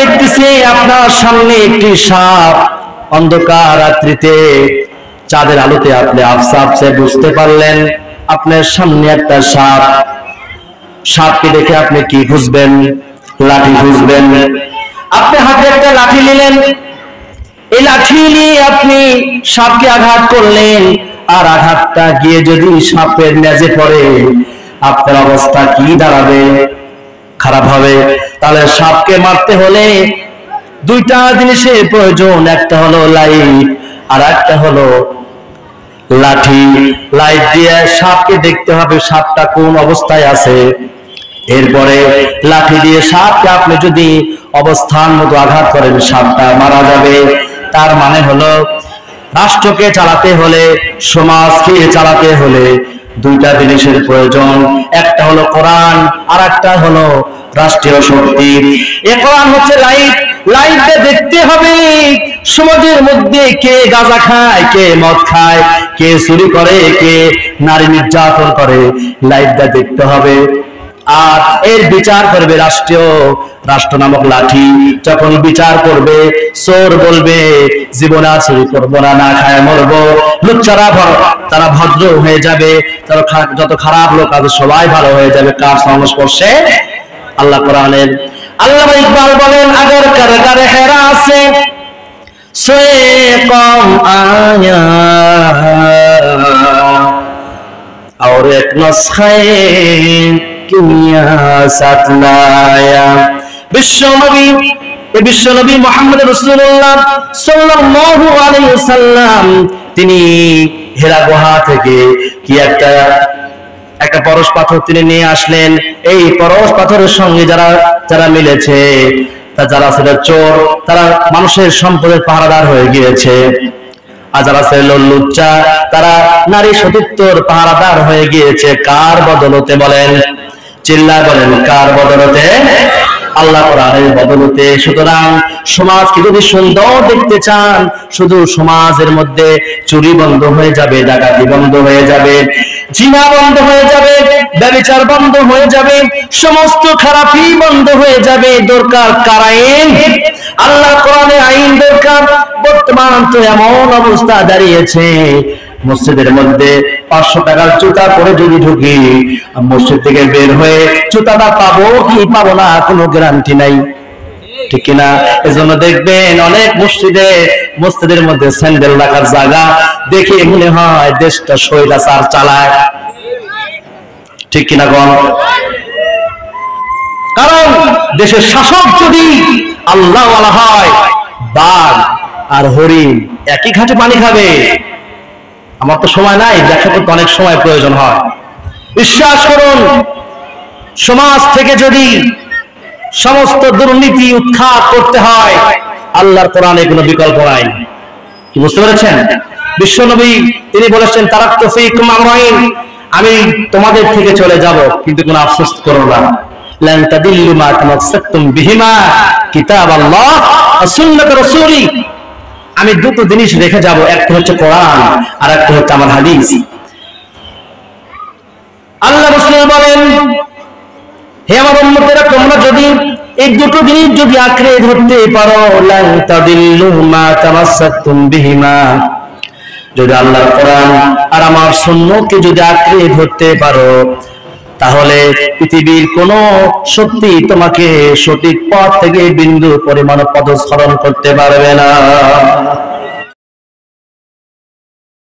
দেখতেছি আপনার সামনে একটি সাপ, অন্ধকার রাত্রিতে চাঁদের আলোতে আপনি আফসা আফসে বুঝতে পারলেন আপনার সামনে একটা সাপ। সাপকে দেখে আপনি কি খুঁজবেন? লাঠি খুঁজবেন। আপনি হাতে একটা লাঠি নিলেন, এই লাঠি নিয়ে আপনি সাপকে আঘাত করলেন, আর আঘাতটা গিয়ে যদি সাপের লেজে পড়ে আপনার অবস্থা কি দাঁড়াবে? খারাপ হবে। তাহলে সাপকে মারতে হলে দুইটা জিনিসের প্রয়োজন, একটা হলো লাইট আর একটা হলো লাঠি। লাইট দিয়ে সাপকে দেখতে হবে সাপটা কোন অবস্থায় আছে, এরপরে লাঠি দিয়ে সাপকে আপনি যদি অবস্থান মতো আঘাত করেন সাপটা মারা যাবে। তার মানে হলো রাষ্ট্রকে চালাতে হলে, সমাজকে চালাতে হলে দুইটা জিনিসের প্রয়োজন, একটা হলো কোরআন আর একটা হলো রাষ্ট্রীয় শক্তি। এই কোরআন হচ্ছে লাইট, লাইটে দেখতে হবে সমাজের মধ্যে কে গাঁজা খায়, কে মদ খায়, কে চুরি করে, কে নারী নির্যাতন করে, লাইটটা দেখতে হবে। আর এর বিচার করবে রাষ্ট্র নামক লাঠি। যখন বিচার করবে, চোর বলবে জীবনে আর চুরি করবো না, না খায় মরবো। লুচ্চারা তারা ভদ্র হয়ে যাবে, তারা যত খারাপ লোক আছে সবাই ভালো হয়ে যাবে কার সংস্পর্শে? আল্লাহ কোরআনের আল্লামা ইকবাল বলেন, আগর কারগার হেরা আছে সোয়ে কম আয়া और एक नुस्खाए किया सातलाया। বিশ্বনবী মুহাম্মদ রাসূলুল্লাহ সাল্লাল্লাহু আলাইহি ওয়াসাল্লাম তিনি হেরা গুহা থেকে কি একটা পরশ পাথর তিনি নিয়ে আসলেন। এই পরশ পাথরের সঙ্গে যারা মিলেছে, যারা ছিল চোর, তারা মানুষের সম্পদের পাহারাদার হয়ে গিয়েছে। আর যারা ছিল লুচ্চা, তারা নারী সতীত্বর পাহারাদার হয়ে গিয়েছে। কার বদলতে বলেন? চিল্লায় বলেন, কার বদলতে? আল্লাহ কোরআনের বদলতে। সুতরাং সমাজকে যদি সুন্দর দেখতে চান, শুধু সমাজের মধ্যে চুরি বন্ধ হয়ে যাবে, ডাকাতি বন্ধ হয়ে যাবে, জিনা বন্ধ হয়ে যাবে, ব্যভিচার বন্ধ হয়ে যাবে, সমস্ত খারাপি বন্ধ হয়ে যাবে। দরকার কার আইন? আল্লাহ কোরআনের আইন দরকার। বর্তমান তো এমন অবস্থা দাঁড়িয়েছে, মসজিদের মধ্যে 500 টাকার জুতা পরে যদি ঢুকি, মসজিদ থেকে বের হয়ে জুতাটা পাবো কি পাবো না কোনো গ্যারান্টি নাই, ঠিক কিনা? এজন্য দেখবেন অনেক মসজিদের মধ্যে স্যান্ডেল রাখার জায়গা দেখে মনে হয় দেশটা স্বৈরাচার চালায়, ঠিক কিনা কোন? কারণ দেশের শাসক যদি আল্লাহ ওয়ালা হয়, বাঘ আর হরিণ একই ঘাটে পানি খাবে। আমার তো সময় নাই, ব্যাখ্যা করতে অনেক সময় প্রয়োজন হয়। বিশ্বাস করুন, সমাজ থেকে যদি সমস্ত দুর্নীতি উৎখাত করতে হয়, আল্লাহর কোরআনে কোনো বিকল্প নাই। কি বুঝতে পেরেছেন? বিশ্বনবী তিনি বলেছেন, তারাক্তু ফীকুম আমরাইন, আমি তোমাদের থেকে চলে যাব, কিন্তু কোনো আফসোস করো না। লান তাদিল্লু মা তামাসসাকতুম বিহিমা কিতাবাল্লাহ ওয়া সুন্নাত রাসূলি, আমি দুটো জিনিস রেখে যাব, একটা হচ্ছে কোরআন আর একটা হচ্ছে আমার হাদিস। আল্লাহ রাসূল বলেন, হে আমার উম্মতেরা, তোমরা যদি এই দুটো জিনিস যদি আঁকড়ে ধরতে পারো, লান তাদিল্লু মা তামাসসাকতুম বিহিমা, যদি আল্লাহর কোরআন আর আমার সুন্নাহকে যদি আঁকড়ে ধরতে পারো, তাহলে পৃথিবীর কোন শক্তি তোমাকে সঠিক পথ থেকে বিন্দু পরিমাণ পদস্খলন করতে পারবে না।